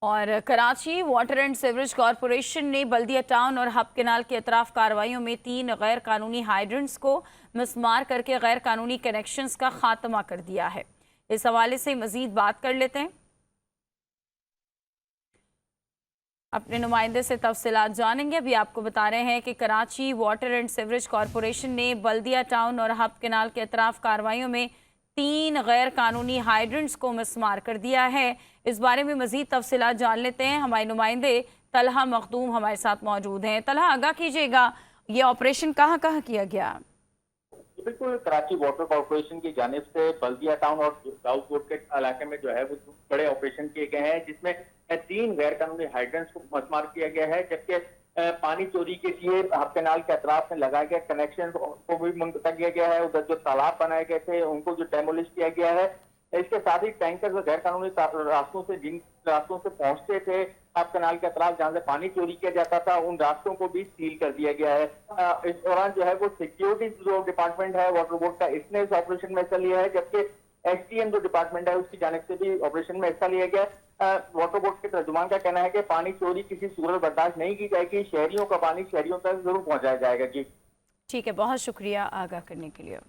और Karachi water and sewerage corporation ने बल्दिया town और हब कैनाल के अतराफ कार्रवाइयों में 3 गैर कानूनी हाइड्रेंट्स को मिसमार करके गैर कानूनी कनेक्शंस का खात्मा कर दिया है। इस हवाले से मजीद बात कर लेते हैं, अपने नुमाइंदे से तफसीलात जानेंगे। अभी आपको बता रहे हैं कि Karachi water and sewerage corporation ने बल्दिया टाउन और हब कैनाल के अतराफ कार्रवाइयों में 3 गैर कानूनी हाइड्रेंट्स को मिसमार कर दिया है। इस बारे में मजीद तफसीलात जान लेते हैं। हमारे नुमाइंदे तलहा मखदूम हमारे साथ मौजूद हैं। तलहा, आगाह कीजिएगा, ये ऑपरेशन कहाँ कहाँ किया गया? बिल्कुल, कराची वाटर कॉर्पोरेशन की जानिब से बल्दिया टाउन और साउथ कोर्ट के इलाके में जो है वो बड़े ऑपरेशन किए गए हैं, जिसमें 3 गैर कानूनी हाइड्रेंट्स को मसमार किया गया है, जबकि पानी चोरी के लिए हब कैनाल के अतराफ में लगाए गए कनेक्शन को भी मुनक़ता किया गया है। उधर जो तालाब बनाए गए थे उनको जो डेमोलिश किया गया है। इसके साथ ही टैंकर जो गैर कानूनी रास्तों से जिन रास्तों से पहुंचते थे हब कैनाल के अतराफ जहां से पानी चोरी किया जाता था, उन रास्तों को भी सील कर दिया गया है। इस दौरान जो है वो सिक्योरिटी जो डिपार्टमेंट है वाटर बोर्ड का, इसने इस ऑपरेशन में हिस्सा लिया है, जबकि एसडीएम जो डिपार्टमेंट है उसकी जानिब से भी ऑपरेशन में हिस्सा लिया गया। वाटर बोर्ड के तर्जुमान का कहना है कि पानी चोरी किसी सूरत बर्दाश्त नहीं की जाएगी, शहरियों का पानी शहरियों तक जरूर पहुंचाया जाएगा। जी ठीक है, बहुत शुक्रिया आगाह करने के लिए।